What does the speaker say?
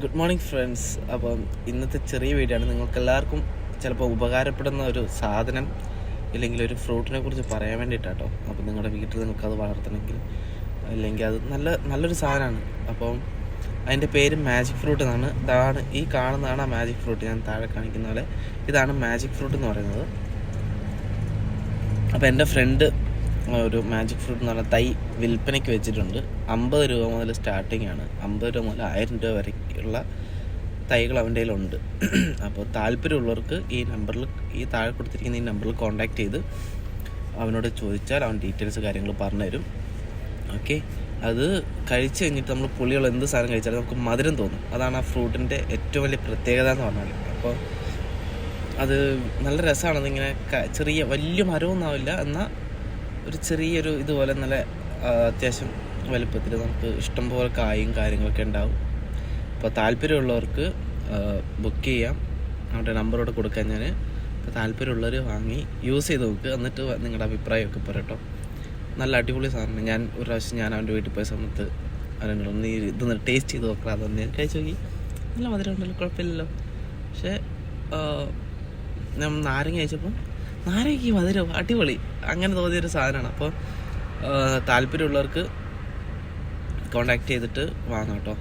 Good morning friends. അപ്പം ഇന്നത്തെ ചെറിയ വീഡിയോ ആണ്. നിങ്ങൾക്കെല്ലാവർക്കും ചിലപ്പോൾ ഉപകാരപ്പെടുന്ന ഒരു സാധനം ഇല്ലെങ്കിൽ ഒരു ഫ്രൂട്ടിനെ കുറിച്ച് പറയാൻ വേണ്ടിയിട്ടാട്ടോ. അപ്പം നിങ്ങളുടെ വീട്ടിൽ നിങ്ങൾക്കത് വളർത്തണമെങ്കിൽ അല്ലെങ്കിൽ അത് നല്ലൊരു സാധനമാണ്. അപ്പം അതിൻ്റെ പേര് മാജിക് ഫ്രൂട്ട് എന്നാണ്. ഇതാണ് ഈ കാണുന്നതാണ് ആ മാജിക് ഫ്രൂട്ട്. ഞാൻ താഴെ കാണിക്കുന്ന പോലെ ഇതാണ് മാജിക് ഫ്രൂട്ട് എന്ന് പറയുന്നത്. അപ്പോൾ എൻ്റെ ഫ്രണ്ട് ഒരു മാജിക് ഫ്രൂട്ട് എന്ന് പറഞ്ഞ തൈ വിൽപ്പനയ്ക്ക് വെച്ചിട്ടുണ്ട്. 50 രൂപ മുതൽ സ്റ്റാർട്ടിംഗ് ആണ്. 50 രൂപ മുതൽ 1000 രൂപ വരെയുള്ള തൈകൾ അവൻ്റെ കയ്യിലുണ്ട്. അപ്പോൾ താല്പര്യമുള്ളവർക്ക് ഈ താഴെ കൊടുത്തിരിക്കുന്ന ഈ നമ്പറിൽ കോൺടാക്ട് ചെയ്ത് അവനോട് ചോദിച്ചാൽ അവൻ ഡീറ്റെയിൽസ് കാര്യങ്ങൾ പറഞ്ഞുതരും. ഓക്കെ, അത് കഴിച്ച് കഴിഞ്ഞിട്ട് നമ്മൾ പുളിയുള്ള എന്ത് സാധനം കഴിച്ചാലും നമുക്ക് മധുരം തോന്നും. അതാണ് ആ ഫ്രൂട്ടിൻ്റെ ഏറ്റവും വലിയ പ്രത്യേകത എന്ന് പറഞ്ഞാൽ. അപ്പോൾ അത് നല്ല രസമാണ്. അതിങ്ങനെ വലിയ മരമൊന്നും ആവില്ല, എന്നാൽ ഒരു ചെറിയൊരു ഇതുപോലെ നല്ല അത്യാവശ്യം വലുപ്പത്തിൽ നമുക്ക് ഇഷ്ടംപോലെ കായും കാര്യങ്ങളൊക്കെ ഉണ്ടാവും. അപ്പോൾ താല്പര്യമുള്ളവർക്ക് ബുക്ക് ചെയ്യാം. അവരുടെ നമ്പറോടെ കൊടുക്കാൻ ഞാൻ. അപ്പോൾ താല്പര്യമുള്ളവർ വാങ്ങി യൂസ് ചെയ്ത് നോക്കുക, എന്നിട്ട് നിങ്ങളുടെ അഭിപ്രായമൊക്കെ പറയട്ടോ. നല്ല അടിപൊളി സാധനം. ഞാൻ ഒരു പ്രാവശ്യം അവൻ്റെ വീട്ടിൽ പോയ സമയത്ത് അവനോട് നീ ഇതൊന്ന് ടേസ്റ്റ് ചെയ്ത് നോക്കണം. അതൊന്ന് ഞാൻ കഴിച്ച് നോക്കി. നല്ല മധുരം ഉണ്ടല്ലോ, കുഴപ്പമില്ലല്ലോ. പക്ഷേ ഞാൻ നാരങ്ങ കഴിച്ചപ്പോൾ നാരങ്ങയ്ക്ക് മധുരം അടിപൊളി അങ്ങനെ തോന്നിയൊരു സാധനമാണ്. അപ്പോൾ താല്പര്യമുള്ളവർക്ക് കോണ്ടാക്ട് ചെയ്തിട്ട് വാങ്ങാം കേട്ടോ.